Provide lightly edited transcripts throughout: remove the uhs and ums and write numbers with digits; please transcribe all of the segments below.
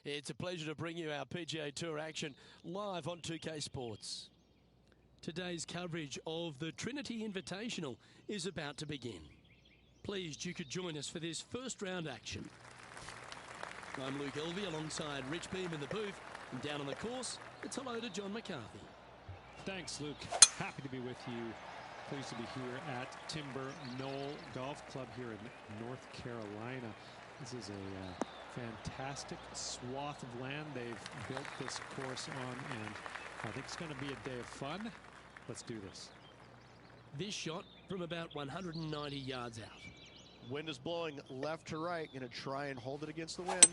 It's a pleasure to bring you our PGA Tour action live on 2K Sports. Today's coverage of the Trinity Invitational is about to begin. Pleased you could join us for this first round action. I'm Luke Elvey alongside Rich Beam in the booth, and down on the course, it's hello to John McCarthy. Thanks, Luke. Happy to be with you. Pleased to be here at Timber Knoll Golf Club here in North Carolina. This is a fantastic swath of land they've built this course on, and I think it's going to be a day of fun. Let's do this. This shot from about 190 yards out. Wind is blowing left to right. Going to try and hold it against the wind.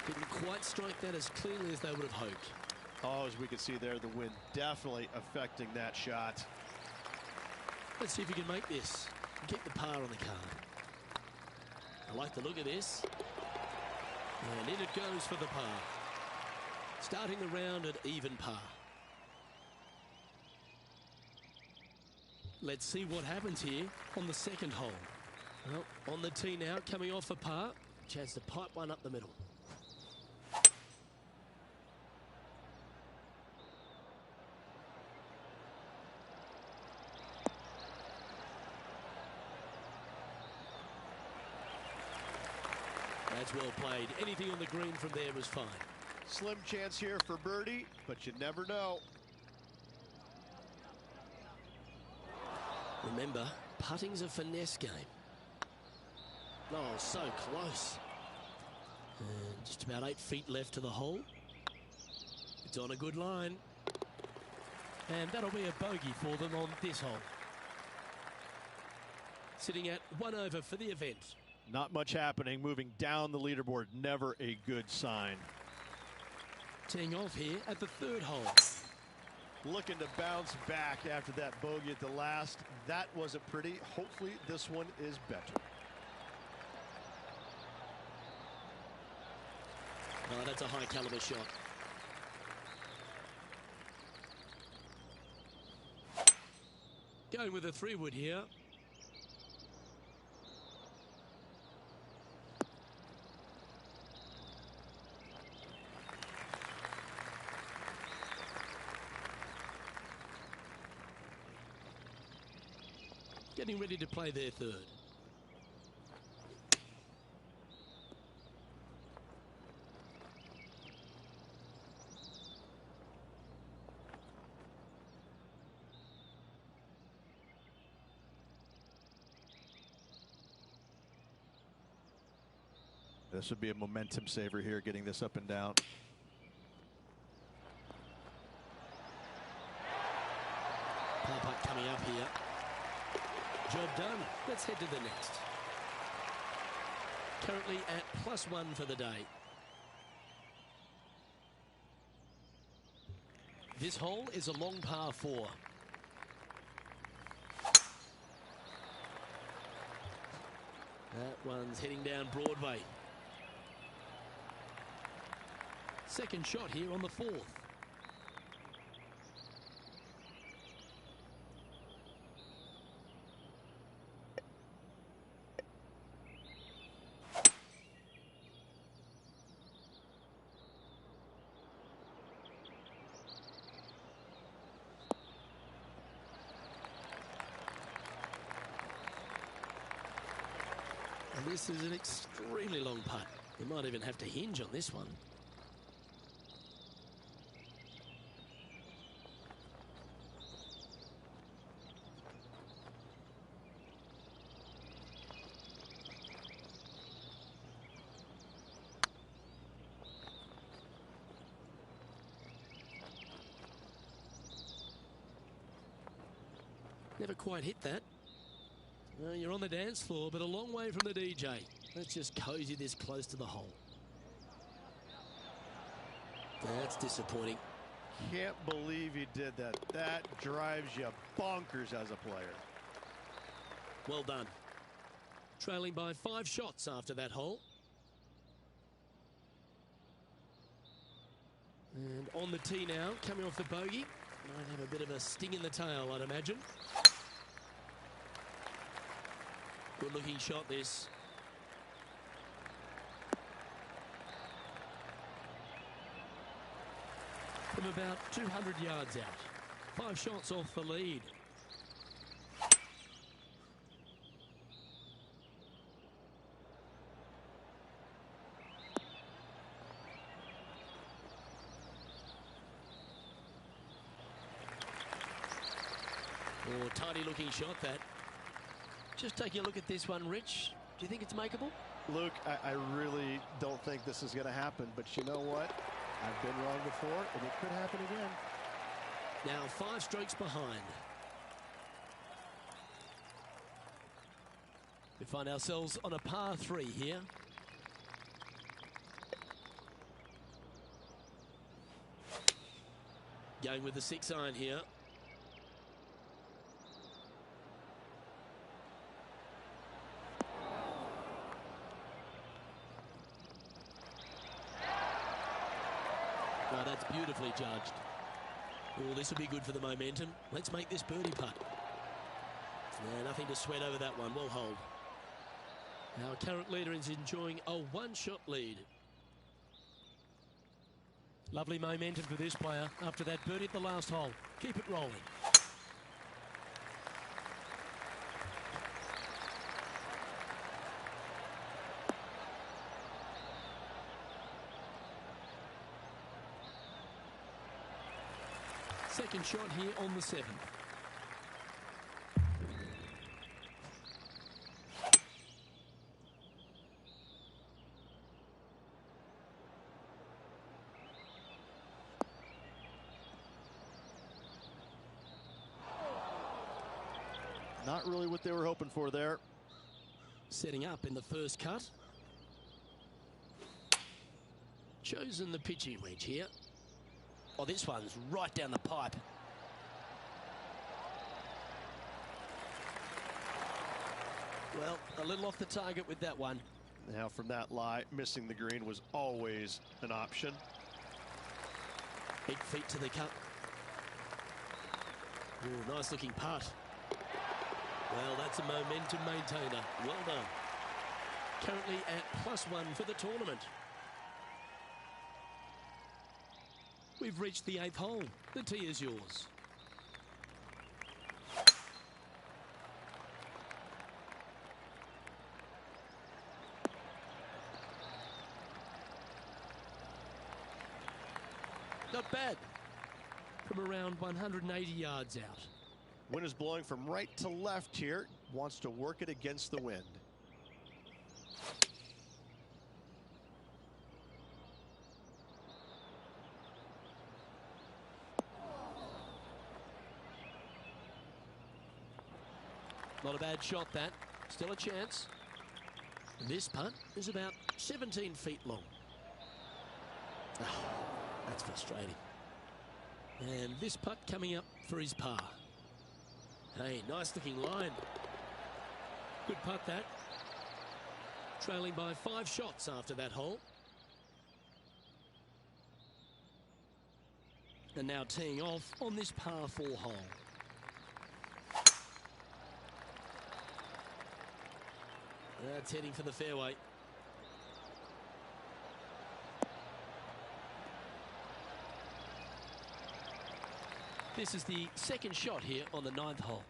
Didn't quite strike that as clearly as they would have hoped. Oh, as we can see there, the wind definitely affecting that shot. Let's see if we can make this and keep the par on the card. I like the look of this. And in it goes for the par. Starting the round at even par. Let's see what happens here on the second hole. Well, on the tee now, coming off a par. Chance to pipe one up the middle. That's well played. Anything on the green from there was fine. Slim chance here for birdie, but you never know. Remember, putting's a finesse game. Oh, so close. And just about 8 feet left to the hole. It's on a good line. And that'll be a bogey for them on this hole. Sitting at 1 over for the event. Not much happening. Moving down the leaderboard, never a good sign. Teeing off here at the third hole. Looking to bounce back after that bogey at the last. That wasn't pretty. Hopefully this one is better. Oh, that's a high caliber shot. Going with a 3-wood here. Getting ready to play their third. This would be a momentum saver here, getting this up and down. Par putt coming up here. Job done. Let's head to the next. Currently at +1 for the day. This hole is a long par 4. That one's heading down Broadway. Second shot here on the 4th. And this is an extremely long putt. You might even have to hinge on this one. Never quite hit that. You're on the dance floor, but a long way from the DJ. Let's just cozy this close to the hole. That's disappointing. Can't believe he did that. That drives you bonkers as a player. Well done. Trailing by 5 shots after that hole. And on the tee now, coming off the bogey. Might have a bit of a sting in the tail, I'd imagine. Good looking shot this. From about 200 yards out. 5 shots off the lead. Oh, tidy looking shot that. Just taking a look at this one, Rich. Do you think it's makeable? Luke, I really don't think this is going to happen, but you know what? I've been wrong before, and it could happen again. Now 5 strokes behind. We find ourselves on a par 3 here. Going with the 6-iron here. Oh, that's beautifully judged. Oh, this will be good for the momentum. Let's make this birdie putt. Yeah, nothing to sweat over that one. Well hold. Our current leader is enjoying a 1-shot lead. Lovely momentum for this player after that birdie at the last hole. Keep it rolling. Second shot here on the 7th. Not really what they were hoping for there. Setting up in the first cut. Chosen the pitching wedge here. Oh, this one's right down the pipe. Well, a little off the target with that one. Now from that lie, missing the green was always an option. Big feet to the cup. Ooh, nice looking putt. Well, that's a momentum maintainer. Well done. Currently at +1 for the tournament. We've reached the 8th hole. The tee is yours. Not bad. From around 180 yards out. Wind is blowing from right to left here. Wants to work it against the wind. Not a bad shot, that. Still a chance. This putt is about 17 feet long. Oh, that's frustrating. And this putt coming up for his par. Hey, nice looking line. Good putt that. Trailing by 5 shots after that hole. And now teeing off on this par 4 hole. That's heading for the fairway. This is the second shot here on the 9th hole.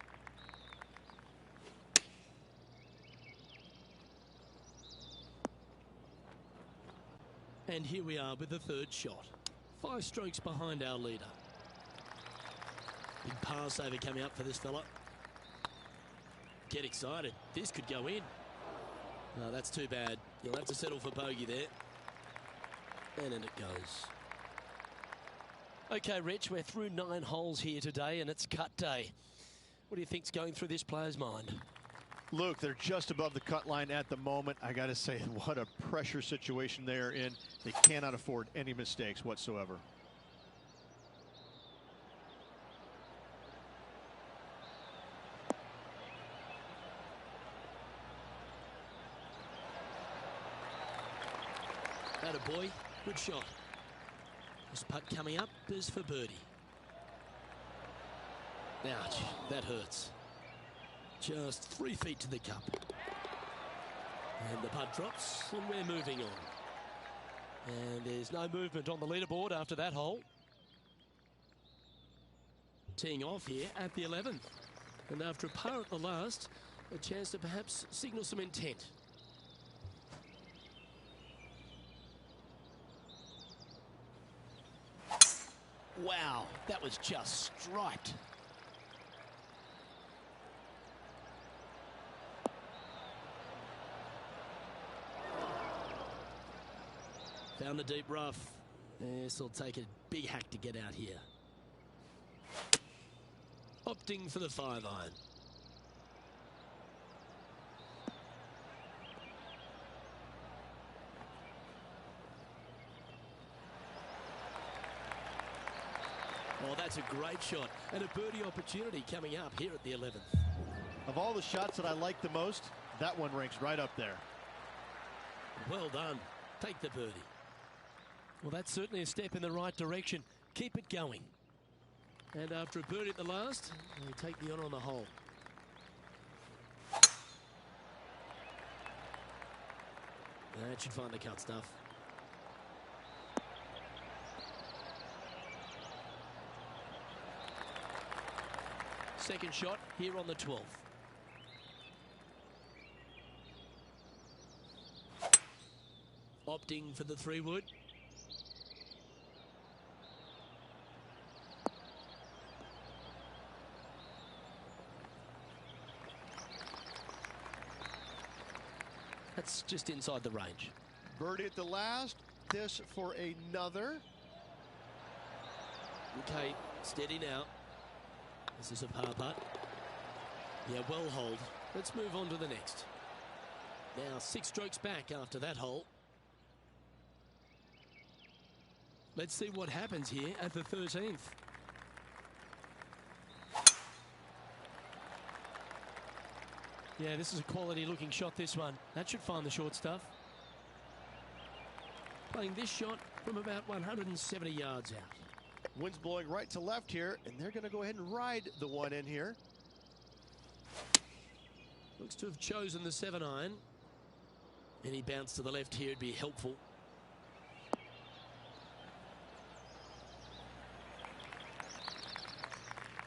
And here we are with the 3rd shot. 5 strokes behind our leader. Big par saver coming up for this fella. Get excited. This could go in. No, that's too bad. You'll have to settle for bogey there. And in it goes. Okay, Rich, we're through 9 holes here today, and it's cut day. What do you think's going through this player's mind? Luke, they're just above the cut line at the moment. I got to say, what a pressure situation they're in. They cannot afford any mistakes whatsoever. Attaboy, good shot. This putt coming up is for birdie. Ouch, that hurts. Just 3 feet to the cup. And the putt drops, and we're moving on. And there's no movement on the leaderboard after that hole. Teeing off here at the 11th. And after a par at the last, a chance to perhaps signal some intent. Wow, that was just striped. Found the deep rough. This will take a big hack to get out here. Opting for the 5-iron. Oh, that's a great shot. And a birdie opportunity coming up here at the 11th. Of all the shots that I like the most, that one ranks right up there. Well done. Take the birdie. Well, that's certainly a step in the right direction. Keep it going. And after a birdie at the last, we take the honour on the hole. That should find the cut stuff. Second shot here on the 12th. Opting for the 3-wood. That's just inside the range. Birdie at the last. This for another. Okay, steady now. This is a par putt. Yeah, well hold. Let's move on to the next. Now 6 strokes back after that hole. Let's see what happens here at the 13th. Yeah, this is a quality looking shot, this one. That should find the short stuff. Playing this shot from about 170 yards out. Wind's blowing right to left here, and they're going to go ahead and ride the one in here. Looks to have chosen the 7-iron. Any bounce to the left here would be helpful.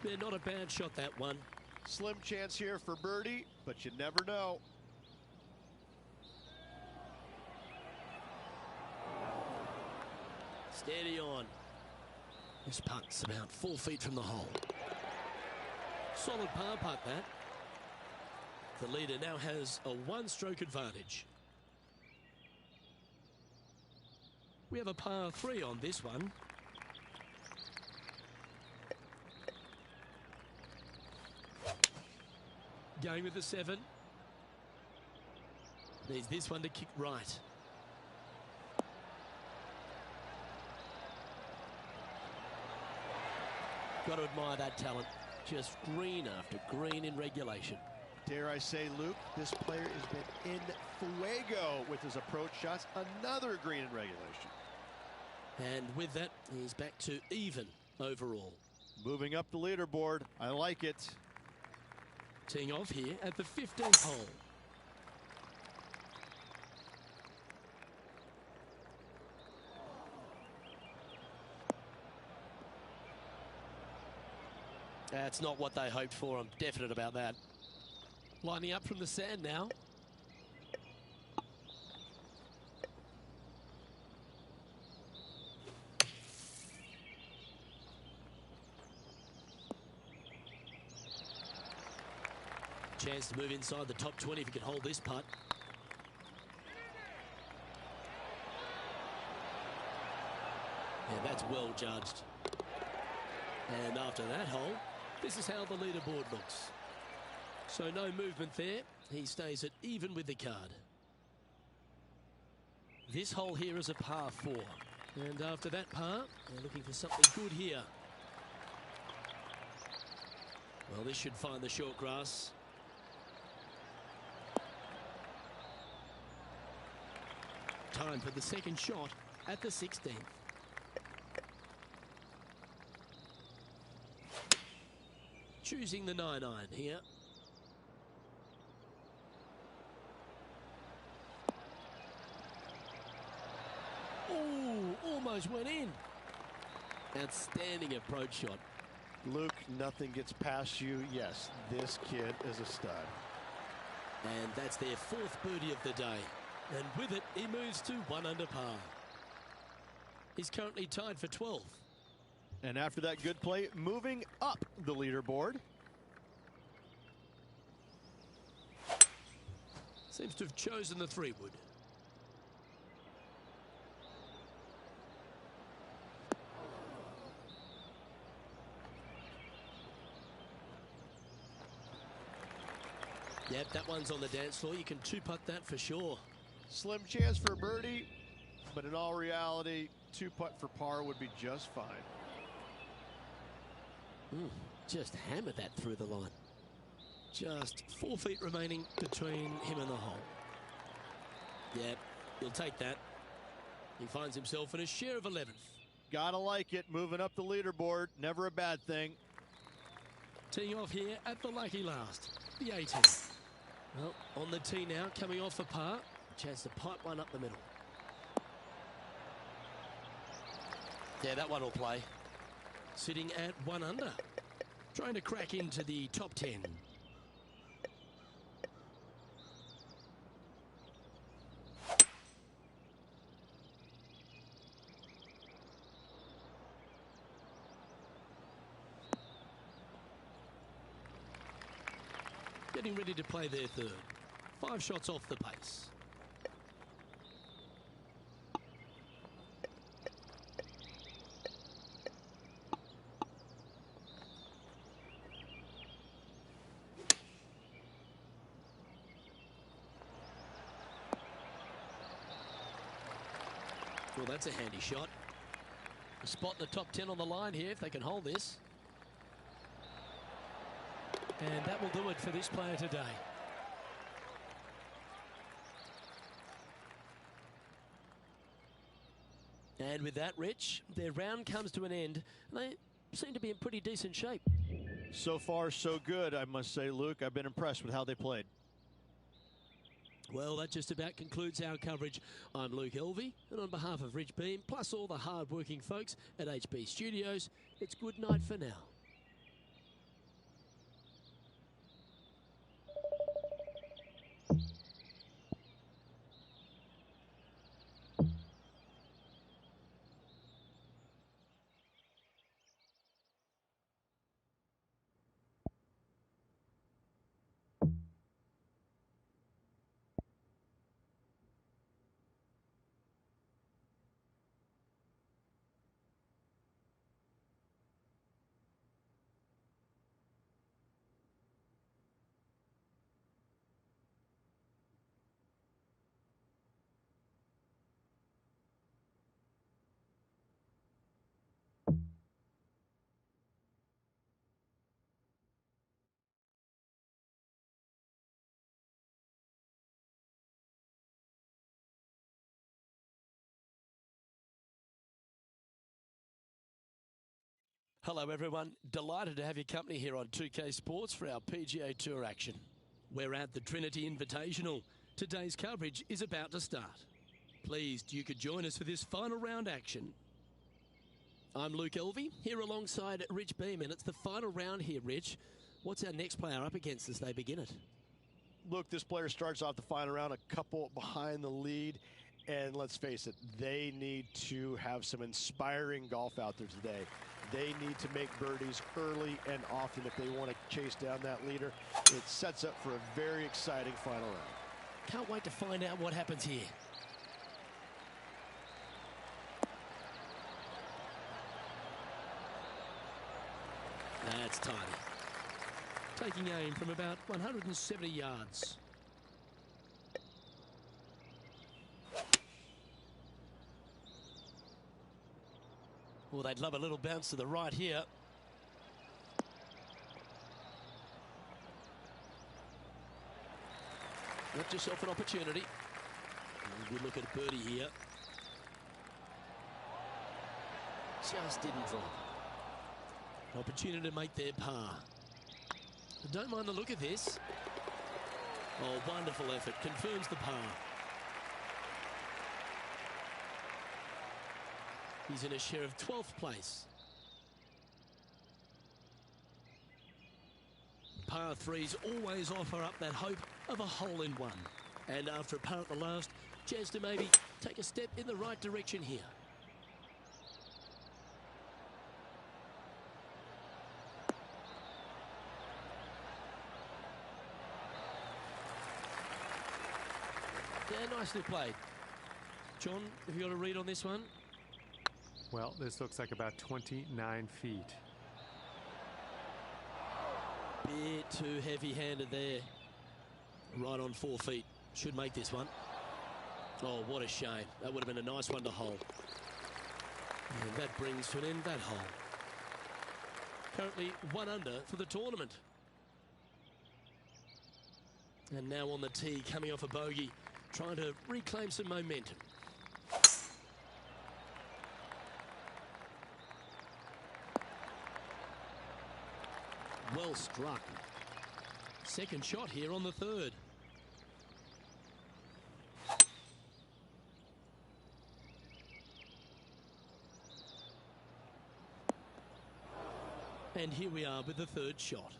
Yeah, not a bad shot, that one. Slim chance here for birdie, but you never know. Steady on. This putt's about 4 feet from the hole. Solid par putt, that. The leader now has a 1-stroke advantage. We have a par 3 on this one. Going with the 7. Needs this one to kick right. Got to admire that talent. Just green after green in regulation. Dare I say, Luke, this player has been in fuego with his approach shots. Another green in regulation. And with that, he's back to even overall. Moving up the leaderboard. I like it. Teeing off here at the 15th hole. That's not what they hoped for. I'm definite about that. Lining up from the sand now. Chance to move inside the top 20 if he can hold this putt. Yeah, that's well judged. And after that hole, this is how the leaderboard looks. So no movement there. He stays at even with the card. This hole here is a par 4. And after that par, they're looking for something good here. Well, this should find the short grass. Time for the second shot at the 16th. Choosing the 9-iron here. Ooh, almost went in. Outstanding approach shot. Luke, nothing gets past you. Yes, this kid is a stud. And that's their 4th birdie of the day. And with it, he moves to 1 under par. He's currently tied for 12th. And after that good play, moving up the leaderboard. Seems to have chosen the 3-wood. Yep, that one's on the dance floor. You can 2-putt that for sure. Slim chance for a birdie, but in all reality, 2-putt for par would be just fine. Just hammered that through the line. Just 4 feet remaining between him and the hole. Yep, he'll take that. He finds himself in a share of 11th. Gotta like it, moving up the leaderboard, never a bad thing. Teeing off here at the lucky last, the 18th. Well, on the tee now, coming off a par. Chance to pipe one up the middle. Yeah, that one will play. Sitting at 1 under. Trying to crack into the top 10. Getting ready to play their 3rd. 5 shots off the pace. Well, that's a handy shot. A spot in the top 10 on the line here if they can hold this. And that will do it for this player today. And with that, Rich, their round comes to an end. And they seem to be in pretty decent shape. So far, so good, I must say, Luke. I've been impressed with how they played. Well, that just about concludes our coverage. I'm Luke Elvey, and on behalf of Rich Beam, plus all the hard-working folks at HB Studios, it's good night for now. Hello everyone, delighted to have your company here on 2K Sports for our PGA Tour action. We're at the Trinity Invitational. Today's coverage is about to start. Pleased you could join us for this final round action. I'm Luke Elvey, here alongside Rich Beeman. It's the final round here, Rich. What's our next player up against as they begin it? Look, this player starts off the final round a couple behind the lead. And let's face it, they need to have some inspiring golf out there today. They need to make birdies early and often if they want to chase down that leader. It sets up for a very exciting final round. Can't wait to find out what happens here. That's tiny. Taking aim from about 170 yards. Well, they'd love a little bounce to the right here. Got yourself an opportunity. Good look at a birdie here. Just didn't drop. An opportunity to make their par. But don't mind the look of this. Oh, wonderful effort. Confirms the par. He's in a share of 12th place. Par threes always offer up that hope of a hole-in-one. And after a par at the last, chance to maybe take a step in the right direction here. Yeah, nicely played. John, have you got a read on this one? Well, this looks like about 29 feet. Bit too heavy-handed there. Right on 4 feet. Should make this one. Oh, what a shame. That would have been a nice one to hold. And that brings to an end that hole. Currently 1 under for the tournament. And now on the tee, coming off a bogey, trying to reclaim some momentum. Well struck. Second shot here on the third. And here we are with the third shot.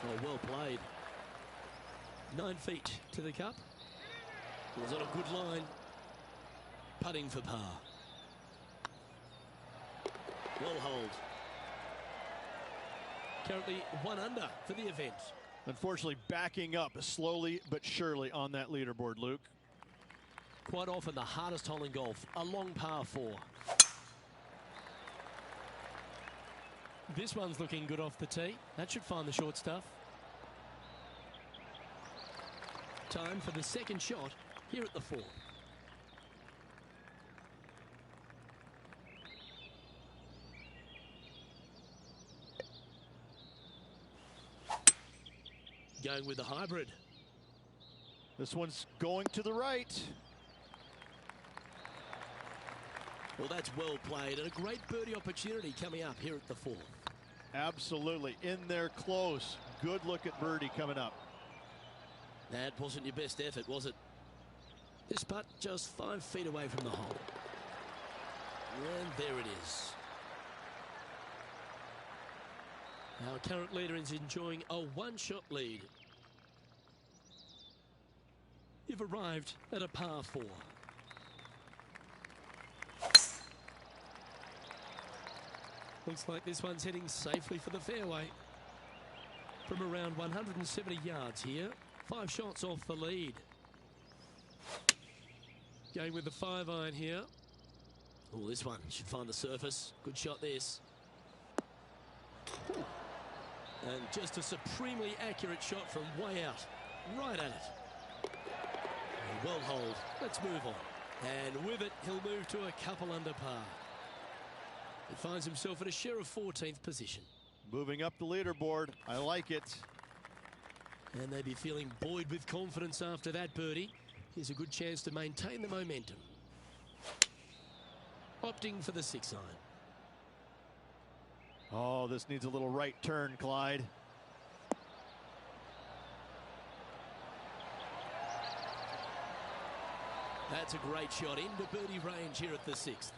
Oh, well played. 9 feet to the cup. Was on a good line. Putting for par. Well hold. Currently 1 under for the event. Unfortunately, backing up slowly but surely on that leaderboard, Luke. Quite often the hardest hole in golf, a long par 4. This one's looking good off the tee. That should find the short stuff. Time for the second shot here at the 4. Going with the hybrid. This one's going to the right. Well, that's well played and a great birdie opportunity coming up here at the 4. Absolutely. In there close. Good look at birdie coming up. That wasn't your best effort, was it? This putt just 5 feet away from the hole. And there it is. Our current leader is enjoying a 1-shot lead. You've arrived at a par 4. Looks like this one's heading safely for the fairway. From around 170 yards here, 5 shots off the lead. Going with the 5-iron here. Oh, this one should find the surface. Good shot this. And just a supremely accurate shot from way out. Right at it. And well hold. Let's move on. And with it, he'll move to a couple under par. He finds himself at a share of 14th position. Moving up the leaderboard. I like it. And they'd be feeling buoyed with confidence after that birdie. Here's a good chance to maintain the momentum. Opting for the 6 iron. Oh, this needs a little right turn, Clyde. That's a great shot into birdie range here at the 6th.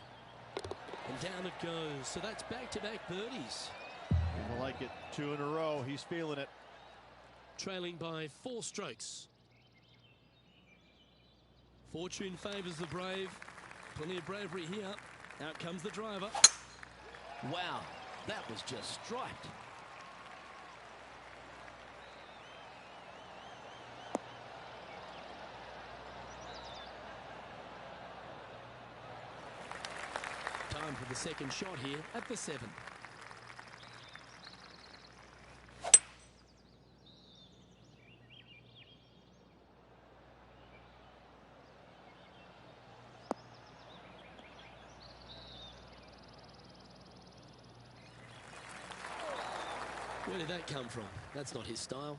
And down it goes. So that's back-to-back birdies. I like it. 2 in a row. He's feeling it. Trailing by 4 strokes. Fortune favours the brave. Plenty of bravery here. Out comes the driver. Wow, that was just striped. Time for the second shot here at the 7th. Where did that come from? That's not his style.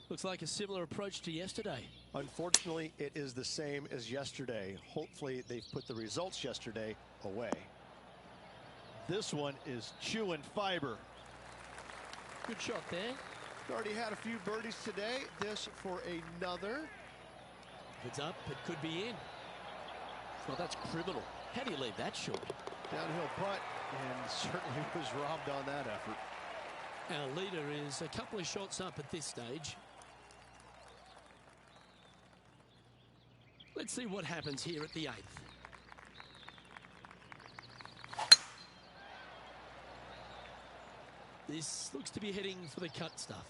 Looks like a similar approach to yesterday. Unfortunately, it is the same as yesterday. Hopefully, they've put the results yesterday away. This one is chewing fiber. Good shot there. Already had a few birdies today. This for another. If it's up, it could be in. Well, that's criminal. How do you leave that short? Downhill putt, and certainly was robbed on that effort. Our leader is a couple of shots up at this stage. Let's see what happens here at the 8th. This looks to be heading for the cut stuff.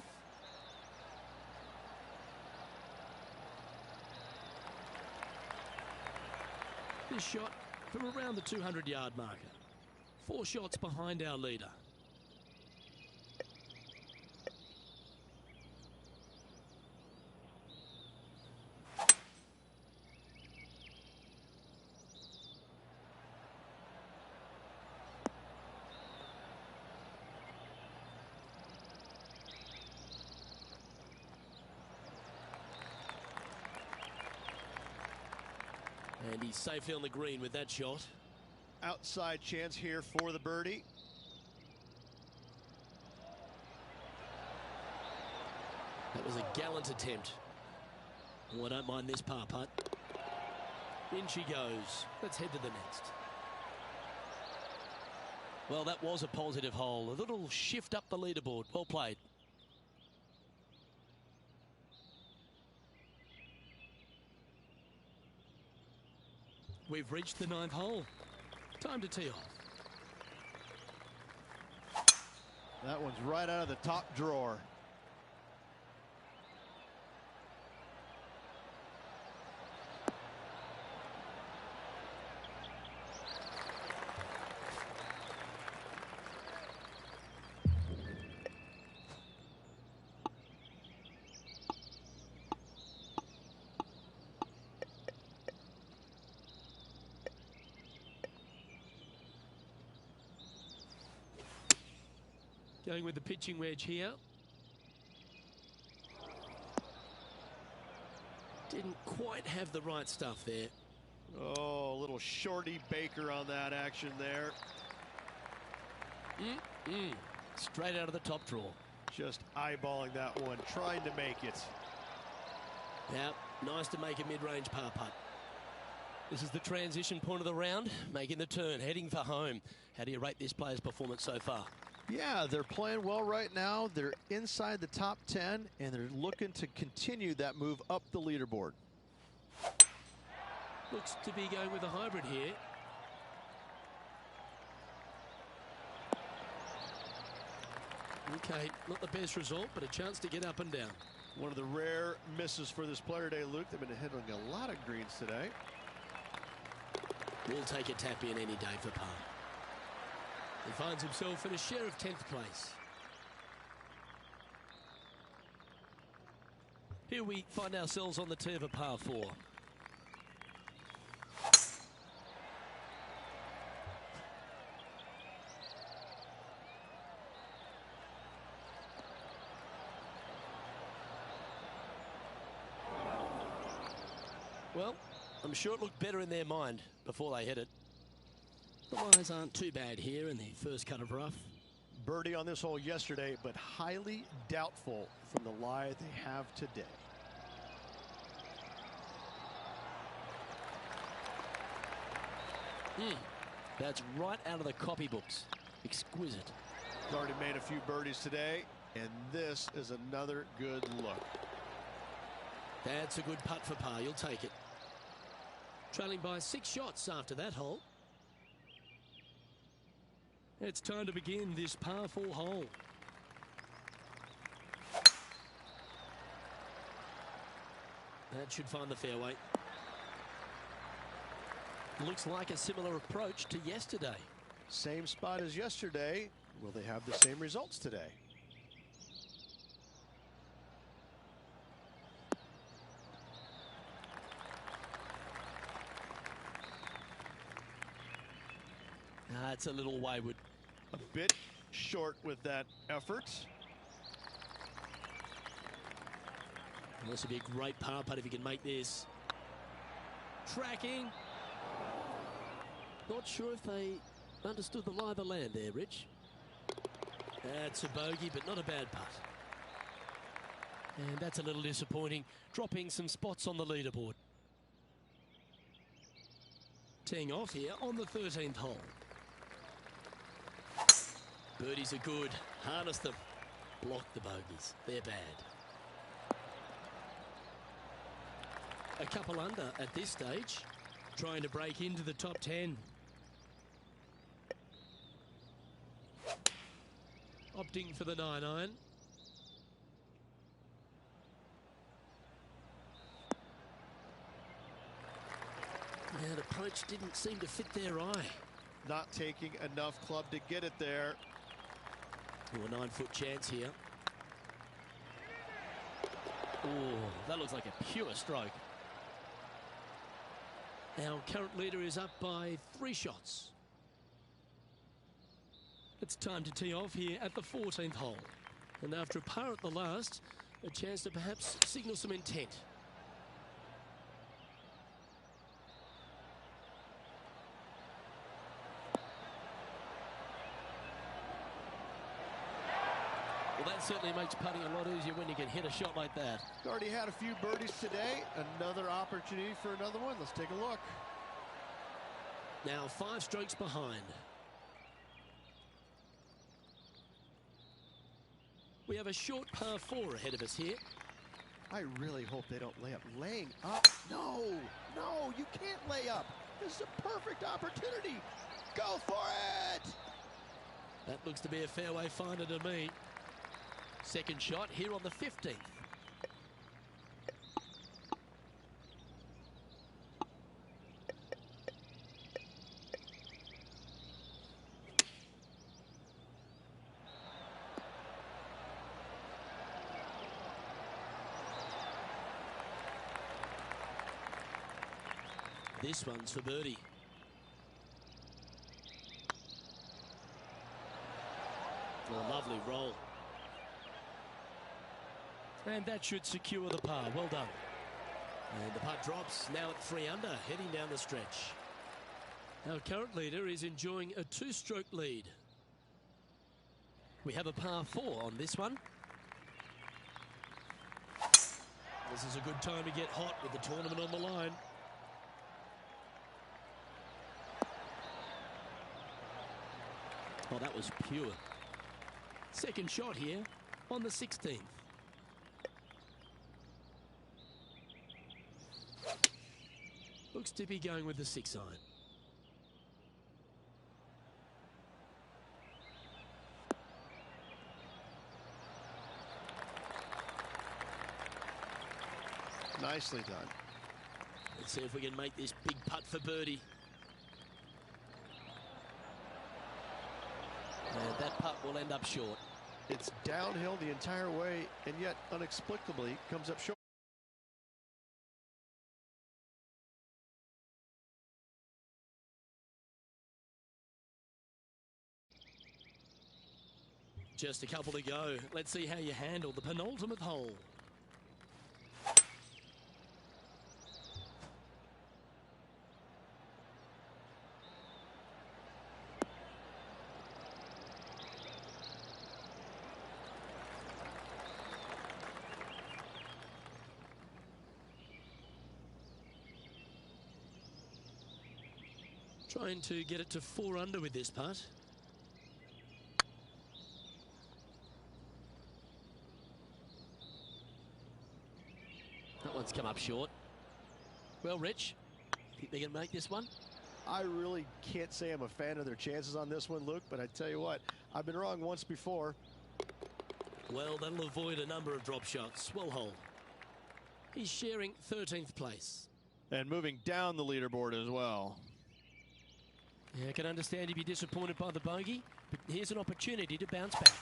This shot from around the 200-yard marker. 4 shots behind our leader. And he's safely on the green with that shot. Outside chance here for the birdie. That was a gallant attempt. Oh, I don't mind this par putt. In she goes. Let's head to the next. Well, that was a positive hole. A little shift up the leaderboard. Well played. We've reached the 9th hole. Time to tee off. That one's right out of the top drawer. Going with the pitching wedge here. Didn't quite have the right stuff there. Oh, a little shorty Baker on that action there. Straight out of the top drawer. Just eyeballing that one, trying to make it. Now, nice to make a mid-range par putt. This is the transition point of the round, making the turn, heading for home. How do you rate this player's performance so far? Yeah, they're playing well right now. They're inside the top 10, and they're looking to continue that move up the leaderboard. Looks to be going with a hybrid here. Okay, not the best result, but a chance to get up and down. One of the rare misses for this player today, Luke. They've been hitting a lot of greens today. We'll take a tap in any day for par. He finds himself in a share of 10th place. Here we find ourselves on the tee of a par 4. Well, I'm sure it looked better in their mind before they hit it. The lies aren't too bad here in the first cut of rough. Birdie on this hole yesterday, but highly doubtful from the lie they have today. That's right out of the copybooks. Exquisite. He's already made a few birdies today, and this is another good look. That's a good putt for par. You'll take it. Trailing by 6 shots after that hole. It's time to begin this par 4 hole. That should find the fairway. Looks like a similar approach to yesterday. Same spot as yesterday. Will they have the same results today? It's a little wayward. A bit short with that effort. This would be a great par putt if he can make this. Tracking. Not sure if they understood the lie of the land there, Rich. That's a bogey, but not a bad putt. And that's a little disappointing, dropping some spots on the leaderboard. Teeing off here on the 13th hole. Birdies are good. Harness them. Block the bogeys. They're bad. A couple under at this stage. Trying to break into the top 10. Opting for the 9-iron. Yeah, the approach didn't seem to fit their eye. Not taking enough club to get it there. Ooh, a 9-foot chance here. Oh, that looks like a pure stroke. Our current leader is up by 3 shots. It's time to tee off here at the 14th hole. And after a par at the last, a chance to perhaps signal some intent. Well, that certainly makes putting a lot easier when you can hit a shot like that. Already had a few birdies today. Another opportunity for another one. Let's take a look. Now 5 strokes behind. We have a short par 4 ahead of us here. I really hope they don't lay up. Laying up? No, no, you can't lay up. This is a perfect opportunity. Go for it! That looks to be a fairway finder to me. Second shot here on the 15th. This one's for birdie. Oh, lovely roll. And that should secure the par. Well done. And the putt drops now at 3 under, heading down the stretch. Our current leader is enjoying a 2-stroke lead. We have a par 4 on this one. This is a good time to get hot with the tournament on the line. Oh, that was pure. Second shot here on the 16th. Looks to be going with the 6-iron. Nicely done. Let's see if we can make this big putt for birdie. And that putt will end up short. It's downhill the entire way, and yet inexplicably comes up short. Just a couple to go. Let's see how you handle the penultimate hole. Trying to get it to 4 under with this putt. That one's come up short. Well, Rich, think they're going to make this one? I really can't say I'm a fan of their chances on this one, Luke, but I tell you what, I've been wrong once before. Well, that'll avoid a number of drop shots. Well hole. He's sharing 13th place. And moving down the leaderboard as well. Yeah, I can understand you'd be disappointed by the bogey, but here's an opportunity to bounce back.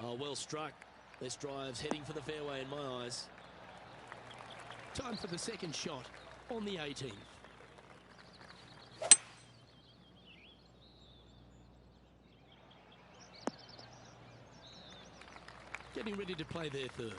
Oh, well struck. This drive's heading for the fairway in my eyes. Time for the second shot on the 18th. Getting ready to play their third.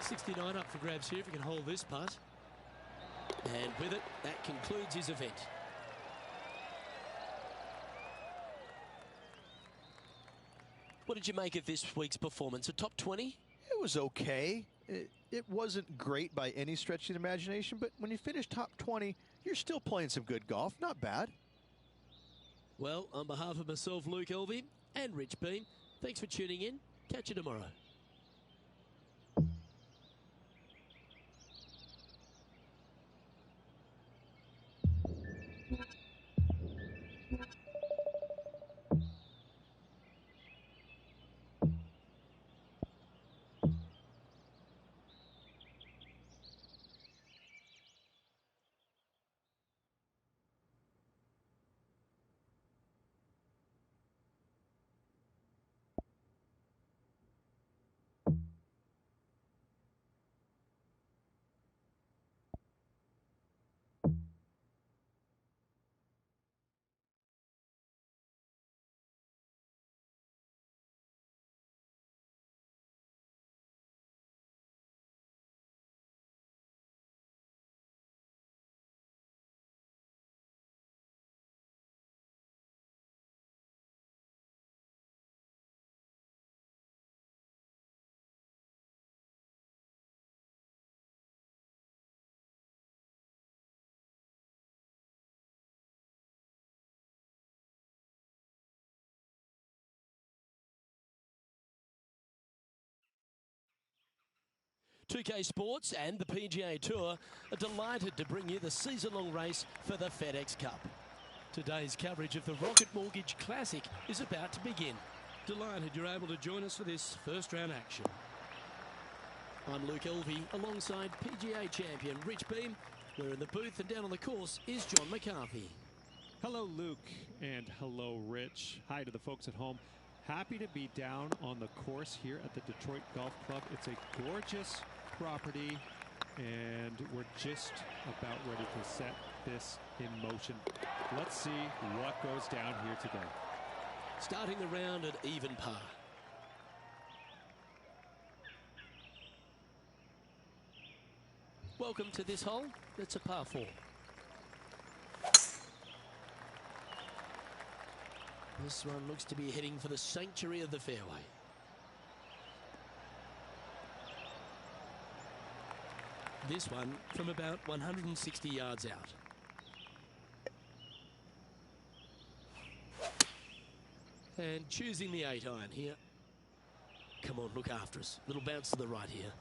.69 up for grabs here if he can hold this putt. And with it, that concludes his event. What did you make of this week's performance? A top 20? It was okay. It wasn't great by any stretch of the imagination, but when you finish top 20, you're still playing some good golf. Not bad. Well, on behalf of myself, Luke Elvey, and Rich Beam, thanks for tuning in. Catch you tomorrow. .2K Sports and the PGA Tour are delighted to bring you the season-long race for the FedEx Cup. Today's coverage of the Rocket Mortgage Classic is about to begin. Delighted you're able to join us for this first-round action. I'm Luke Elvey alongside PGA champion Rich Beam. We're in the booth and down on the course is John McCarthy. Hello, Luke, and hello, Rich. Hi to the folks at home. Happy to be down on the course here at the Detroit Golf Club. It's a gorgeous property, and we're just about ready to set this in motion. Let's see what goes down here today. Starting the round at even par. Welcome to this hole. It's a par 4. This one looks to be heading for the sanctuary of the fairway. This one from about 160 yards out. And choosing the 8-iron here. Come on, look after us. Little bounce to the right here.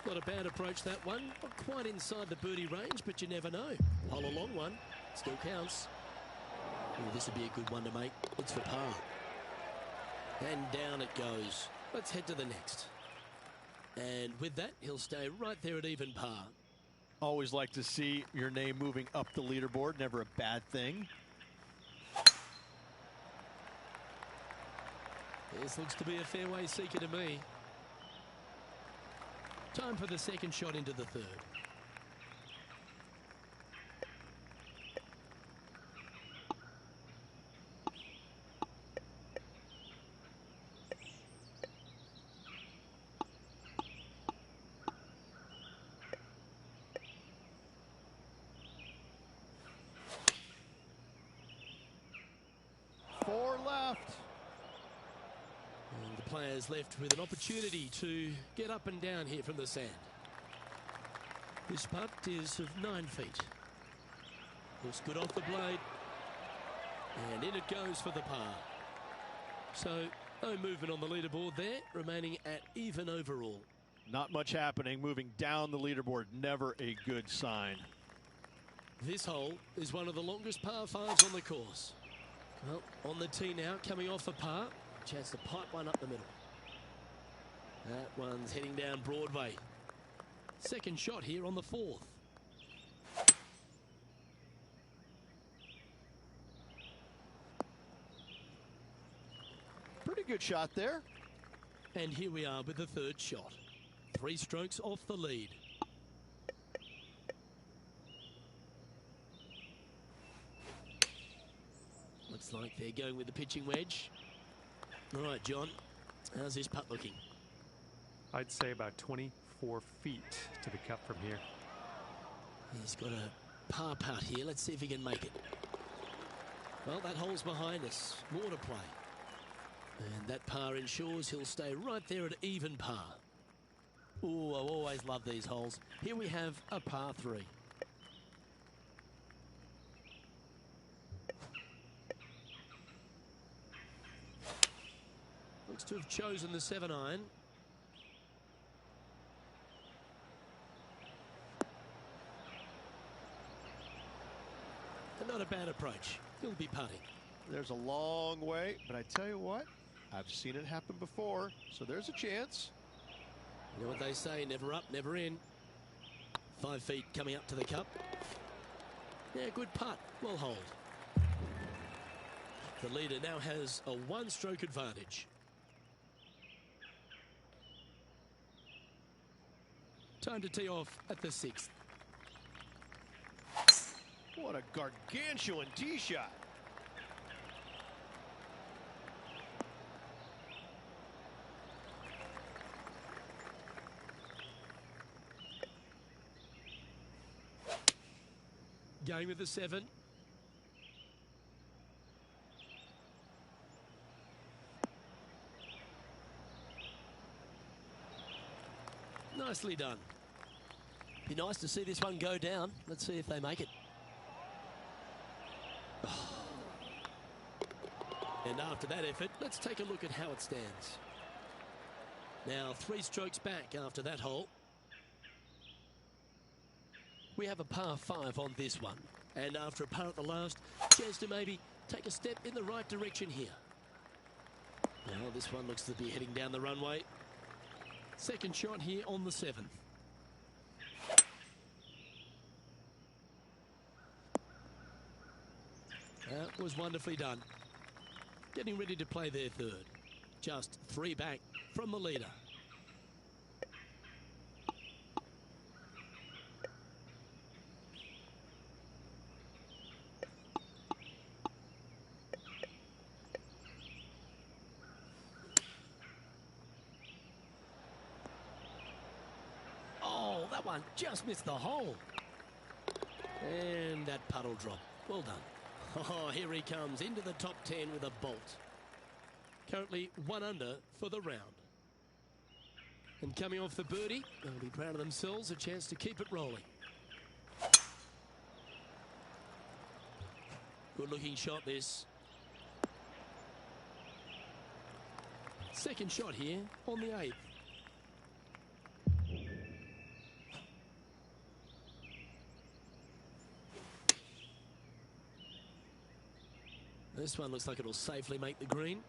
Not a bad approach, that one. Not quite inside the birdie range, but you never know. Hole a long one. Still counts. Ooh, this would be a good one to make. It's for par. And down it goes. Let's head to the next. And with that, he'll stay right there at even par. Always like to see your name moving up the leaderboard. Never a bad thing. This looks to be a fairway seeker to me. Time for the second shot into the third. left. And the players left with an opportunity to get up and down here from the sand. This putt is of 9 feet. Looks good off the blade. And in it goes for the par. So no movement on the leaderboard there, remaining at even overall. Not much happening, moving down the leaderboard, never a good sign. This hole is one of the longest par 5s on the course. Well, on the tee now, coming off a par. Chance to pipe one up the middle. That one's heading down Broadway. Second shot here on the 4th. Pretty good shot there. And here we are with the 3rd shot. 3 strokes off the lead. Looks like they're going with the pitching wedge. All right, John, how's this putt looking? I'd say about 24 feet to the cup from here. He's got a par putt here. Let's see if he can make it. Well, that hole's behind us. More to play. And that par ensures he'll stay right there at even par. Ooh, I always love these holes. Here we have a par 3. Looks to have chosen the 7-iron. And not a bad approach. He'll be putting. There's a long way, but I tell you what, I've seen it happen before, so there's a chance. You know what they say, never up, never in. 5 feet coming up to the cup. Yeah, good putt. Well hold. The leader now has a 1-stroke advantage. Time to tee off at the 6th. What a gargantuan tee shot. Going with the 7. Nicely done. Be nice to see this one go down. Let's see if they make it. And after that effort, let's take a look at how it stands. Now 3 strokes back after that hole. We have a par 5 on this one. And after a par at the last, chance to maybe take a step in the right direction here. Now this one looks to be heading down the runway. Second shot here on the 7th. That was wonderfully done. Getting ready to play their 3rd. Just 3 back from the leader. Oh, that one just missed the hole. And that puddle drop. Well done. Oh, here he comes into the top 10 with a bolt. Currently 1 under for the round. And coming off the birdie, they'll be proud of themselves, a chance to keep it rolling. Good looking shot this. Second shot here on the 8th. This one looks like it'll safely make the green.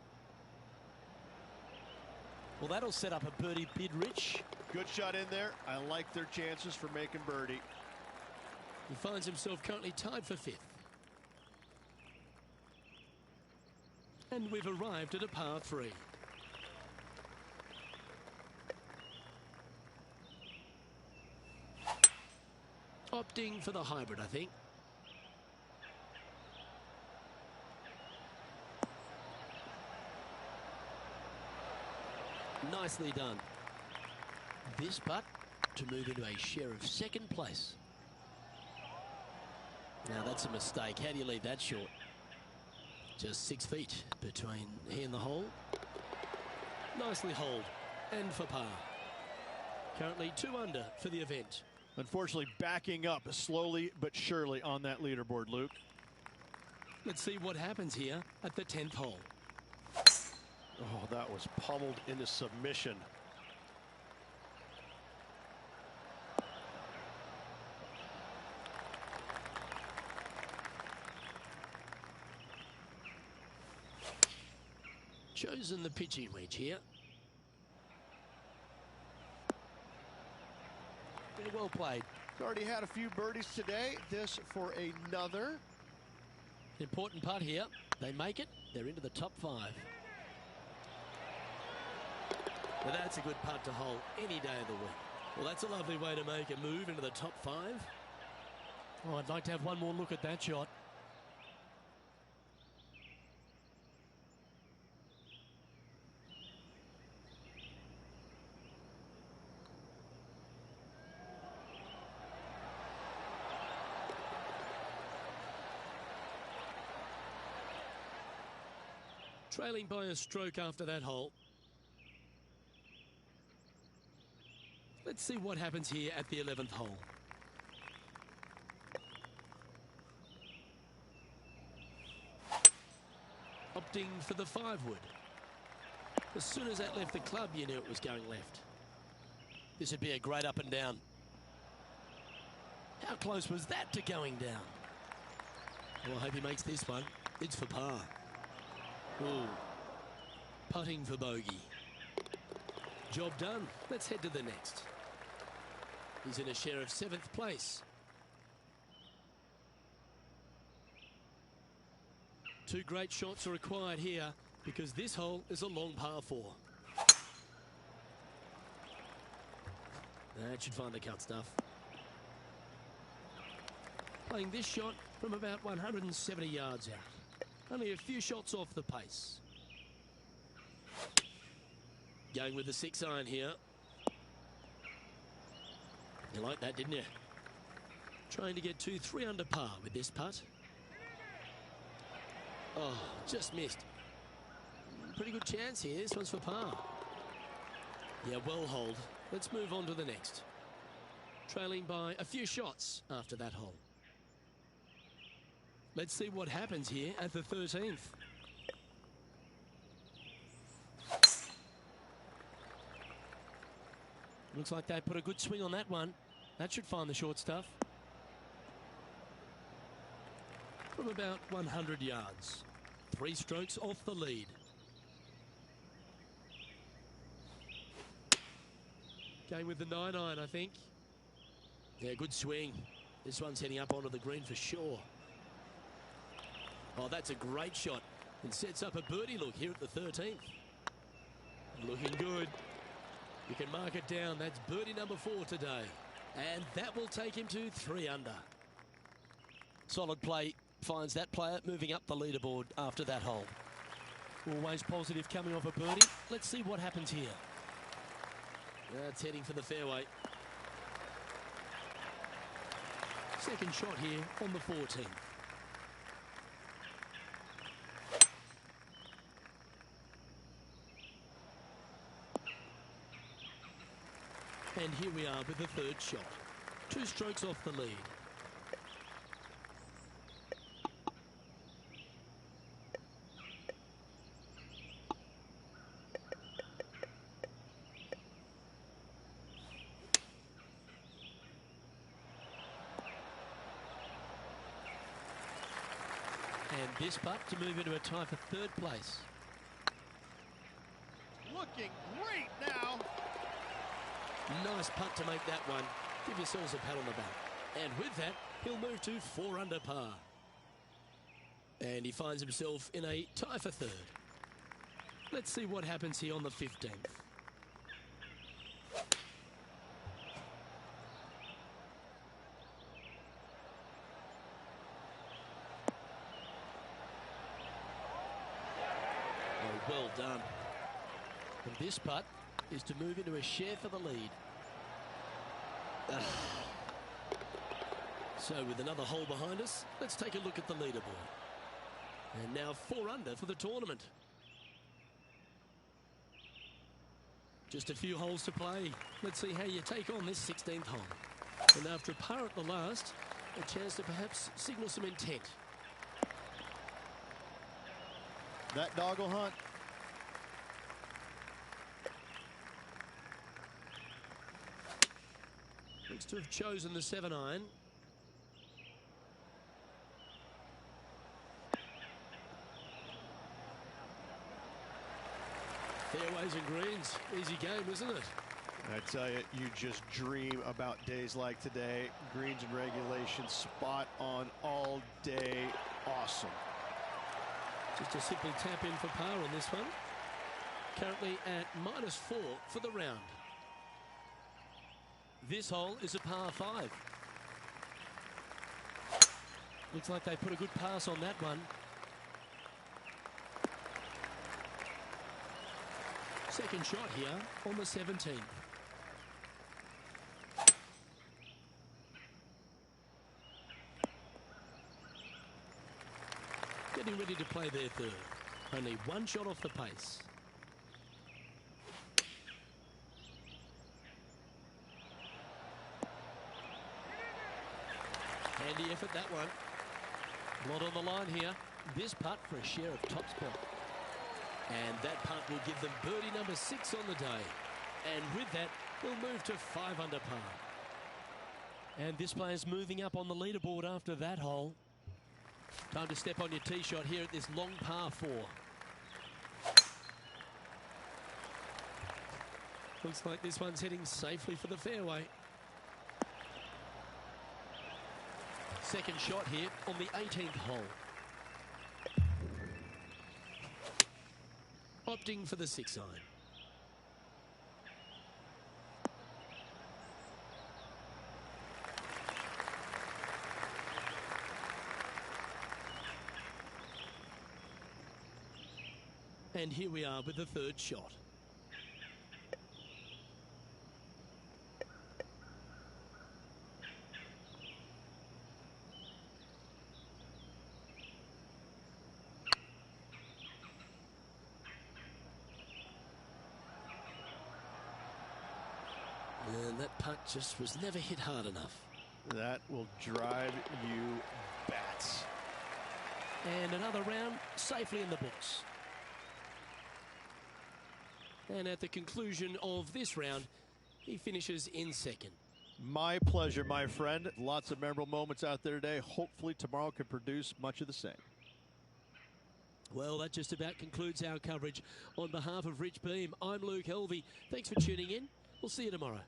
Well, that'll set up a birdie bid, Rich. Good shot in there. I like their chances for making birdie. He finds himself currently tied for 5th. And we've arrived at a par 3. Opting for the hybrid, I think. Nicely done. This putt to move into a share of 2nd place. Now that's a mistake. How do you leave that short? Just 6 feet between he and the hole. Nicely holed and for par. Currently 2 under for the event. Unfortunately, backing up slowly but surely on that leaderboard, Luke. Let's see what happens here at the 10th hole. Oh, that was pummeled into submission. Chosen the pitching wedge here. Very well played. He's already had a few birdies today. This for another. Important putt here. They make it. They're into the top 5. Well, that's a good putt to hole any day of the week. Well, that's a lovely way to make a move into the top 5. Oh, I'd like to have one more look at that shot. Trailing by a stroke after that hole. Let's see what happens here at the 11th hole. Opting for the 5 wood. As soon as that left the club, you knew it was going left. This would be a great up and down. How close was that to going down? Well, I hope he makes this one. It's for par. Ooh. Putting for bogey. Job done. Let's head to the next. He's in a share of 7th place. 2 great shots are required here because this hole is a long par 4. That should find the cut stuff. Playing this shot from about 170 yards out. Only a few shots off the pace. Going with the 6 iron here. You liked that, didn't you? Trying to get to 3 under par with this putt. Oh, just missed. Pretty good chance here. This one's for par. Yeah, well holed. Let's move on to the next. Trailing by a few shots after that hole. Let's see what happens here at the 13th. Looks like they put a good swing on that one. That should find the short stuff. From about 100 yards. 3 strokes off the lead. Going with the 9 iron, I think. Yeah, good swing. This one's heading up onto the green for sure. Oh, that's a great shot. And sets up a birdie look here at the 13th. Looking good. You can mark it down. That's birdie number 4 today. And that will take him to 3 under. Solid play finds that player moving up the leaderboard after that hole. Always positive coming off a birdie. Let's see what happens here. That's heading for the fairway. Second shot here on the 14th. And here we are with the 3rd shot. 2 strokes off the lead. And this putt to move into a tie for 3rd place. Looking great now. Nice putt to make that one. Give yourselves a pat on the back. And with that, he'll move to 4 under par. And he finds himself in a tie for 3rd. Let's see what happens here on the 15th. Oh, well done. And this putt is to move into a share for the lead. So with another hole behind us, let's take a look at the leaderboard. And now 4 under for the tournament. Just a few holes to play. Let's see how you take on this 16th hole. And after a par at the last, a chance to perhaps signal some intent. That dog will hunt. Looks to have chosen the 7-iron. Fairways and greens. Easy game, isn't it? I tell you, you just dream about days like today. Greens and regulation, spot on all day. Awesome. Just a simple tap in for par on this one. Currently at -4 for the round. This hole is a par 5. Looks like they put a good pass on that one. Second shot here on the 17th. Getting ready to play their third. Only 1 shot off the pace. Handy effort, that one. Not on the line here. This putt for a share of top spot. And that putt will give them birdie number 6 on the day. And with that, they'll move to 5 under par. And this player's moving up on the leaderboard after that hole. Time to step on your tee shot here at this long par 4. Looks like this one's heading safely for the fairway. Second shot here on the 18th hole. Opting for the 6-iron. And here we are with the third shot. And that putt just was never hit hard enough. That will drive you bats. And another round safely in the books. And at the conclusion of this round, he finishes in second. My pleasure, my friend. Lots of memorable moments out there today. Hopefully tomorrow can produce much of the same. Well, that just about concludes our coverage. On behalf of Rich Beam, I'm Luke Helvey. Thanks for tuning in. We'll see you tomorrow.